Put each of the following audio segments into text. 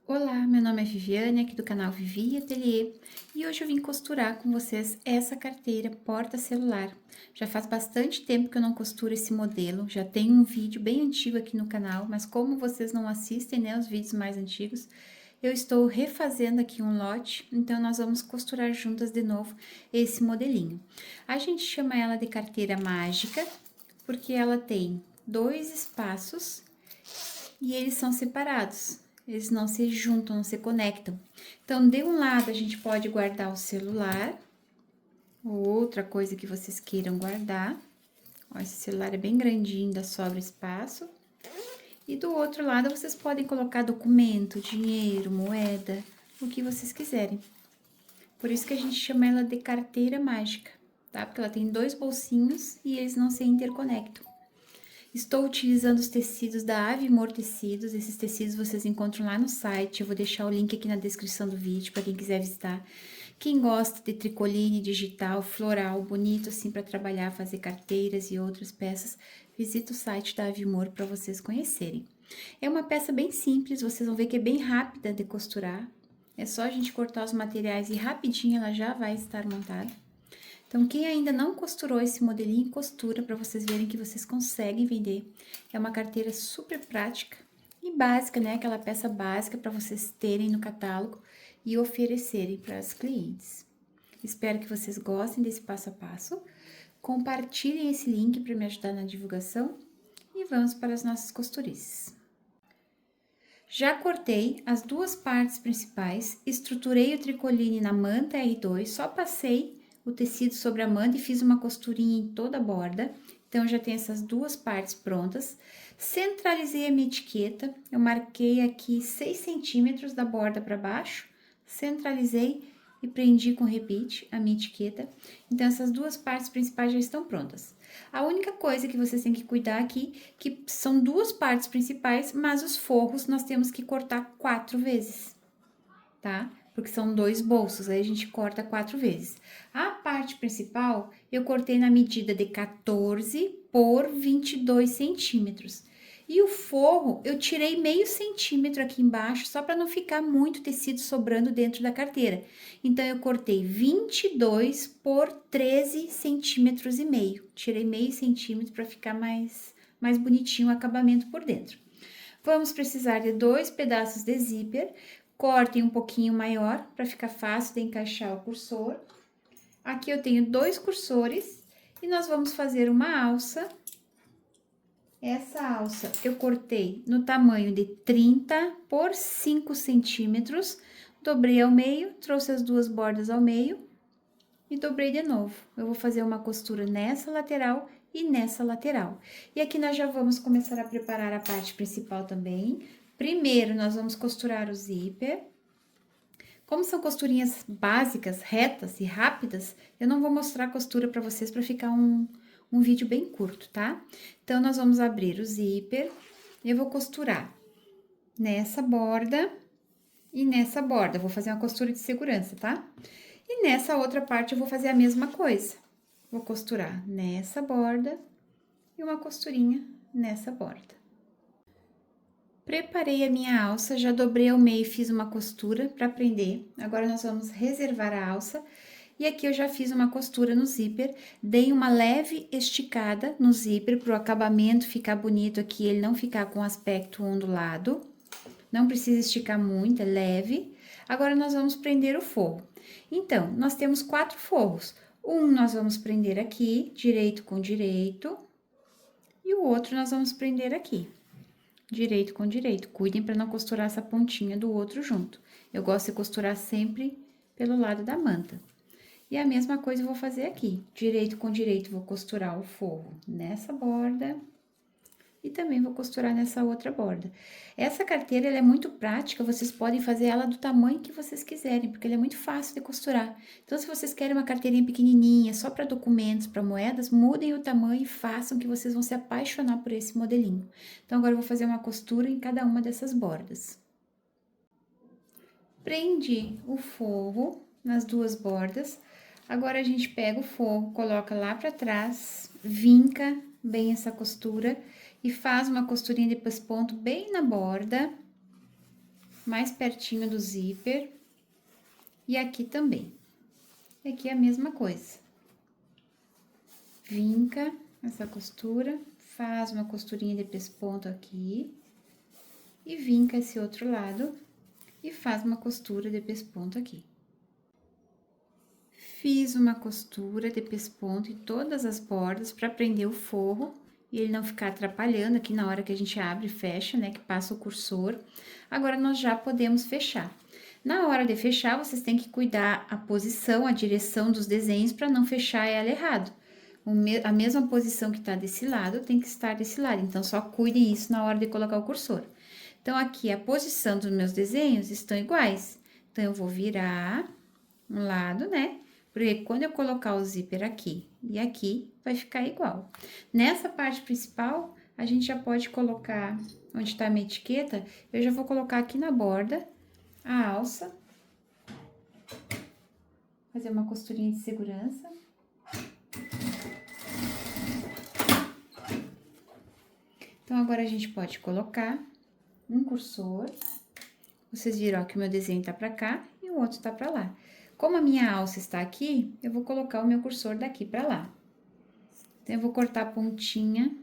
Olá, meu nome é Viviane, aqui do canal Vivi Ateliê, e hoje eu vim costurar com vocês essa carteira porta-celular. Já faz bastante tempo que eu não costuro esse modelo, já tem um vídeo bem antigo aqui no canal, mas como vocês não assistem, né, os vídeos mais antigos, eu estou refazendo aqui um lote, então nós vamos costurar juntas de novo esse modelinho. A gente chama ela de carteira mágica, porque ela tem dois espaços e eles são separados. Eles não se juntam, não se conectam. Então, de um lado, a gente pode guardar o celular, ou outra coisa que vocês queiram guardar. Ó, esse celular é bem grandinho, ainda sobra espaço. E do outro lado, vocês podem colocar documento, dinheiro, moeda, o que vocês quiserem. Por isso que a gente chama ela de carteira mágica, tá? Porque ela tem dois bolsinhos e eles não se interconectam. Estou utilizando os tecidos da Avimor Tecidos, esses tecidos vocês encontram lá no site, eu vou deixar o link aqui na descrição do vídeo para quem quiser visitar. Quem gosta de tricoline digital, floral, bonito assim para trabalhar, fazer carteiras e outras peças, visita o site da Avimor para vocês conhecerem. É uma peça bem simples, vocês vão ver que é bem rápida de costurar. É só a gente cortar os materiais e rapidinho ela já vai estar montada. Então, quem ainda não costurou esse modelinho, costura para vocês verem que vocês conseguem vender. É uma carteira super prática e básica, né? Aquela peça básica para vocês terem no catálogo e oferecerem para as clientes. Espero que vocês gostem desse passo a passo. Compartilhem esse link para me ajudar na divulgação e vamos para as nossas costurices. Já cortei as duas partes principais, estruturei o tricoline na manta R2, só passei o tecido sobre a manta e fiz uma costurinha em toda a borda. Então, já tem essas duas partes prontas. Centralizei a minha etiqueta, eu marquei aqui 6 centímetros da borda para baixo, centralizei e prendi com rebite a minha etiqueta. Então, essas duas partes principais já estão prontas. A única coisa que vocês têm que cuidar aqui, que são duas partes principais, mas os forros nós temos que cortar 4 vezes, tá? Porque são dois bolsos, aí a gente corta 4 vezes. A parte principal, eu cortei na medida de 14 por 22 centímetros. E o forro, eu tirei meio centímetro aqui embaixo, só para não ficar muito tecido sobrando dentro da carteira. Então, eu cortei 22 por 13 centímetros e meio. Tirei meio centímetro para ficar mais bonitinho o acabamento por dentro. Vamos precisar de 2 pedaços de zíper. Cortem um pouquinho maior para ficar fácil de encaixar o cursor. Aqui eu tenho 2 cursores e nós vamos fazer uma alça. Essa alça eu cortei no tamanho de 30 por 5 centímetros, dobrei ao meio, trouxe as duas bordas ao meio e dobrei de novo. Eu vou fazer uma costura nessa lateral e nessa lateral. E aqui nós já vamos começar a preparar a parte principal também. Primeiro, nós vamos costurar o zíper. Como são costurinhas básicas, retas e rápidas, eu não vou mostrar a costura para vocês para ficar um vídeo bem curto, tá? Então, nós vamos abrir o zíper, eu vou costurar nessa borda e nessa borda. Vou fazer uma costura de segurança, tá? E nessa outra parte eu vou fazer a mesma coisa. Vou costurar nessa borda e uma costurinha nessa borda. Preparei a minha alça, já dobrei ao meio e fiz uma costura para prender. Agora, nós vamos reservar a alça. E aqui eu já fiz uma costura no zíper, dei uma leve esticada no zíper para o acabamento ficar bonito aqui, ele não ficar com aspecto ondulado. Não precisa esticar muito, é leve. Agora, nós vamos prender o forro. Então, nós temos 4 forros. Um nós vamos prender aqui, direito com direito, e o outro nós vamos prender aqui. Direito com direito. Cuidem para não costurar essa pontinha do outro junto. Eu gosto de costurar sempre pelo lado da manta. E a mesma coisa eu vou fazer aqui. Direito com direito, vou costurar o forro nessa borda. E também vou costurar nessa outra borda. Essa carteira, ela é muito prática, vocês podem fazer ela do tamanho que vocês quiserem, porque ela é muito fácil de costurar. Então, se vocês querem uma carteirinha pequenininha, só para documentos, para moedas, mudem o tamanho e façam que vocês vão se apaixonar por esse modelinho. Então, agora eu vou fazer uma costura em cada uma dessas bordas. Prendi o forro nas duas bordas. Agora, a gente pega o forro, coloca lá pra trás, vinca bem essa costura e faz uma costurinha de pesponto bem na borda. mais pertinho do zíper. E aqui também. E aqui é a mesma coisa. Vinca essa costura, faz uma costurinha de pesponto aqui. E vinca esse outro lado e faz uma costura de pesponto aqui. Fiz uma costura de pesponto em todas as bordas para prender o forro e ele não ficar atrapalhando aqui na hora que a gente abre e fecha, né, que passa o cursor. Agora, nós já podemos fechar. Na hora de fechar, vocês têm que cuidar a posição, a direção dos desenhos para não fechar ela errado. A mesma posição que tá desse lado tem que estar desse lado, então só cuidem isso na hora de colocar o cursor. Então, aqui a posição dos meus desenhos estão iguais. Então, eu vou virar um lado, né? Porque quando eu colocar o zíper aqui e aqui, vai ficar igual. Nessa parte principal, a gente já pode colocar, onde tá a minha etiqueta, eu já vou colocar aqui na borda a alça. Fazer uma costurinha de segurança. Então, agora a gente pode colocar um cursor. Vocês viram, ó, que o meu desenho tá pra cá e o outro tá pra lá. Como a minha alça está aqui, eu vou colocar o meu cursor daqui pra lá. Então, eu vou cortar a pontinha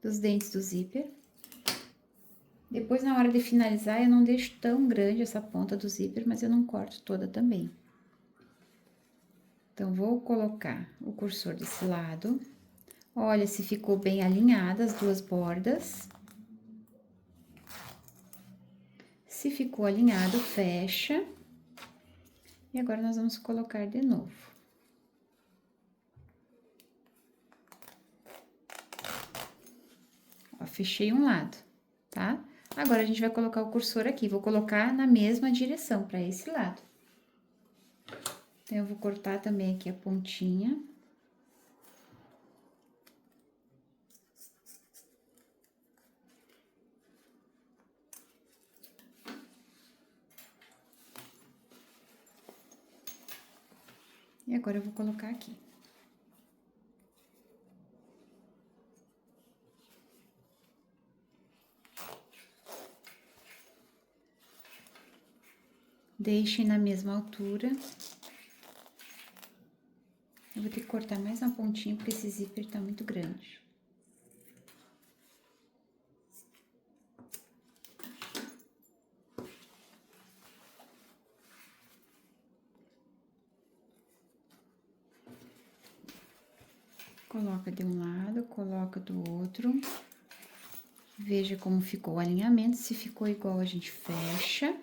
dos dentes do zíper. Depois, na hora de finalizar, eu não deixo tão grande essa ponta do zíper, mas eu não corto toda também. Então, vou colocar o cursor desse lado. Olha se ficou bem alinhada as duas bordas. Se ficou alinhado, fecha. E agora, nós vamos colocar de novo. Ó, fechei um lado, tá? Agora, a gente vai colocar o cursor aqui. Vou colocar na mesma direção, para esse lado. Então, eu vou cortar também aqui a pontinha. E agora, eu vou colocar aqui. Deixem na mesma altura. Eu vou ter que cortar mais uma pontinha, porque esse zíper tá muito grande. Coloca de um lado, coloca do outro. Veja como ficou o alinhamento. Se ficou igual, a gente fecha.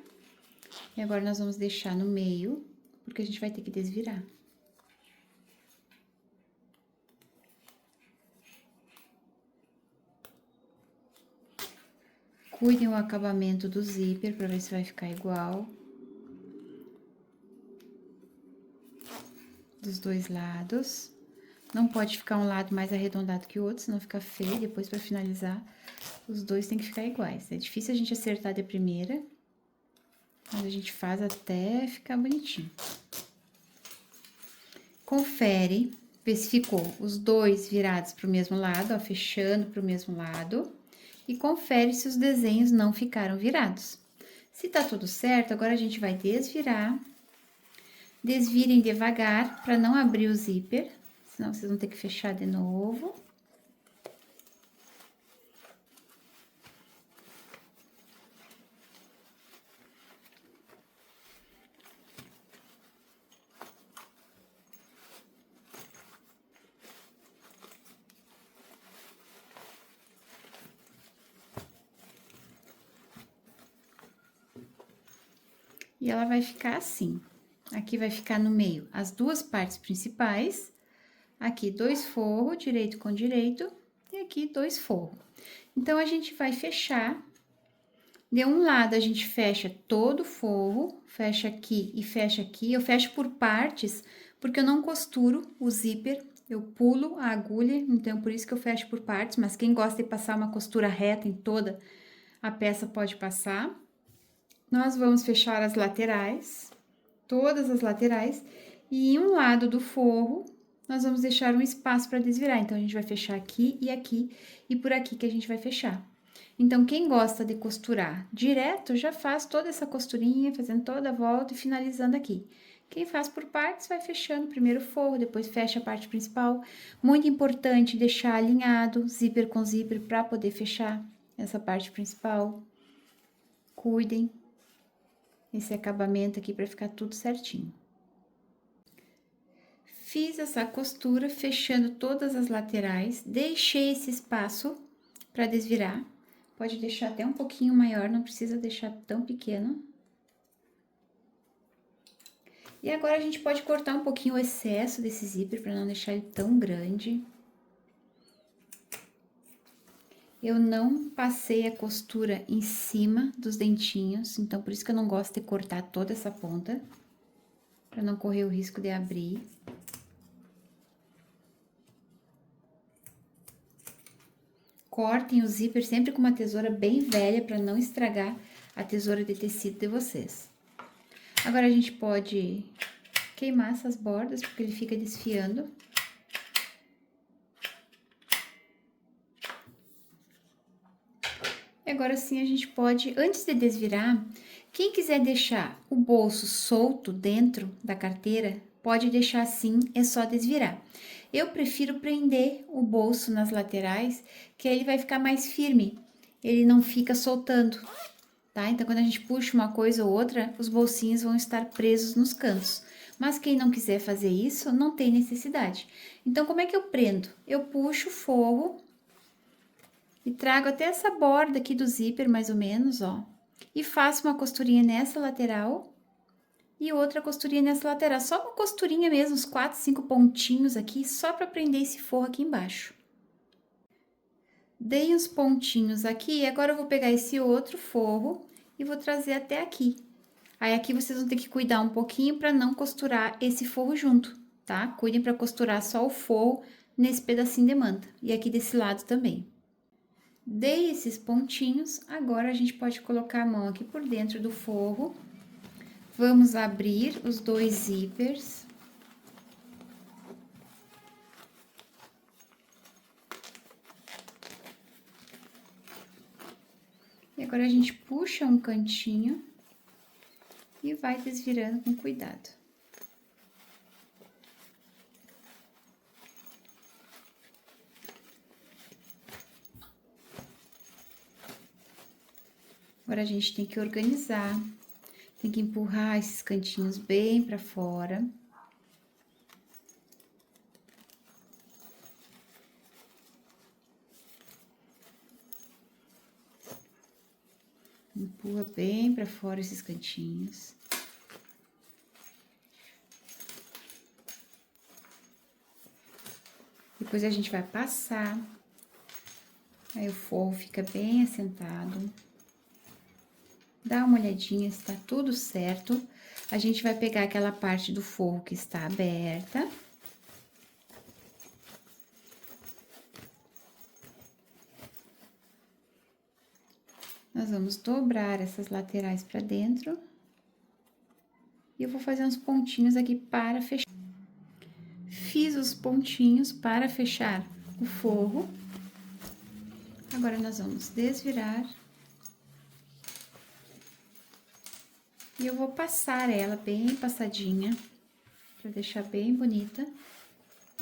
E agora, nós vamos deixar no meio, porque a gente vai ter que desvirar. Cuidem o acabamento do zíper, pra ver se vai ficar igual. Dos dois lados. Não pode ficar um lado mais arredondado que o outro, senão fica feio. Depois, pra finalizar, os dois tem que ficar iguais. É difícil a gente acertar de primeira, mas a gente faz até ficar bonitinho. Confere, vê se ficou os dois virados pro mesmo lado, ó, fechando pro mesmo lado. E confere se os desenhos não ficaram virados. Se tá tudo certo, agora a gente vai desvirar. Desvirem devagar para não abrir o zíper, senão vocês vão ter que fechar de novo. E ela vai ficar assim. Aqui vai ficar no meio as duas partes principais. Aqui, dois forros, direito com direito, e aqui, dois forros. Então, a gente vai fechar. De um lado, a gente fecha todo o forro, fecha aqui e fecha aqui. Eu fecho por partes, porque eu não costuro o zíper, eu pulo a agulha, então, por isso que eu fecho por partes. Mas quem gosta de passar uma costura reta em toda a peça, pode passar. Nós vamos fechar as laterais, todas as laterais, e em um lado do forro, nós vamos deixar um espaço para desvirar. Então, a gente vai fechar aqui, e por aqui que a gente vai fechar. Então, quem gosta de costurar direto, já faz toda essa costurinha, fazendo toda a volta e finalizando aqui. Quem faz por partes, vai fechando primeiro o forro, depois fecha a parte principal. Muito importante deixar alinhado, zíper com zíper, para poder fechar essa parte principal. Cuidem esse acabamento aqui para ficar tudo certinho. Fiz essa costura fechando todas as laterais, deixei esse espaço para desvirar. Pode deixar até um pouquinho maior, não precisa deixar tão pequeno. E agora a gente pode cortar um pouquinho o excesso desse zíper para não deixar ele tão grande. Eu não passei a costura em cima dos dentinhos, então por isso que eu não gosto de cortar toda essa ponta, para não correr o risco de abrir. Cortem o zíper sempre com uma tesoura bem velha para não estragar a tesoura de tecido de vocês. Agora a gente pode queimar essas bordas, porque ele fica desfiando. E agora sim a gente pode, antes de desvirar, quem quiser deixar o bolso solto dentro da carteira, pode deixar assim, é só desvirar. Eu prefiro prender o bolso nas laterais, que aí ele vai ficar mais firme, ele não fica soltando, tá? Então, quando a gente puxa uma coisa ou outra, os bolsinhos vão estar presos nos cantos. Mas quem não quiser fazer isso, não tem necessidade. Então, como é que eu prendo? Eu puxo o forro e trago até essa borda aqui do zíper, mais ou menos, ó. E faço uma costurinha nessa lateral e outra costurinha nessa lateral. Só uma costurinha mesmo, uns 4, 5 pontinhos aqui, só para prender esse forro aqui embaixo. Dei uns pontinhos aqui, e agora eu vou pegar esse outro forro e vou trazer até aqui. Aí, aqui vocês vão ter que cuidar um pouquinho para não costurar esse forro junto, tá? Cuidem para costurar só o forro nesse pedacinho de manta. E aqui desse lado também. Dei esses pontinhos, agora a gente pode colocar a mão aqui por dentro do forro. Vamos abrir os dois zíperes. E agora a gente puxa um cantinho e vai desvirando com cuidado. Agora a gente tem que organizar, tem que empurrar esses cantinhos bem pra fora. Empurra bem pra fora esses cantinhos. Depois a gente vai passar. Aí o forro fica bem assentado. Dá uma olhadinha se tá tudo certo. A gente vai pegar aquela parte do forro que está aberta. Nós vamos dobrar essas laterais para dentro. E eu vou fazer uns pontinhos aqui para fechar. Fiz os pontinhos para fechar o forro. Agora, nós vamos desvirar. E eu vou passar ela bem passadinha, para deixar bem bonita.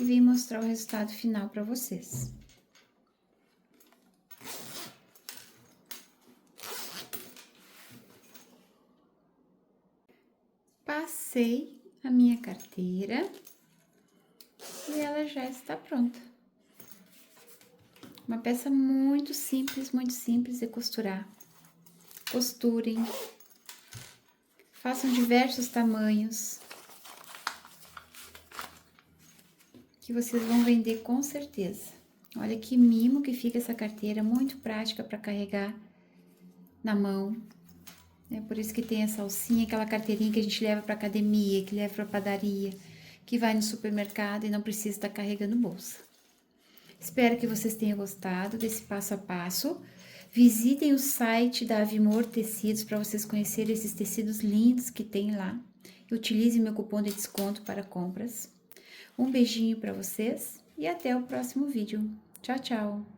E vim mostrar o resultado final para vocês. Passei a minha carteira e ela já está pronta. Uma peça muito simples de costurar. Costurem. Façam diversos tamanhos. Que vocês vão vender com certeza. Olha que mimo que fica essa carteira, muito prática para carregar na mão. É por isso que tem essa alcinha, aquela carteirinha que a gente leva para academia, que leva para padaria, que vai no supermercado e não precisa estar carregando bolsa. Espero que vocês tenham gostado desse passo a passo. Visitem o site da Avimor Tecidos para vocês conhecerem esses tecidos lindos que tem lá. Utilize meu cupom de desconto para compras. Um beijinho para vocês e até o próximo vídeo. Tchau, tchau!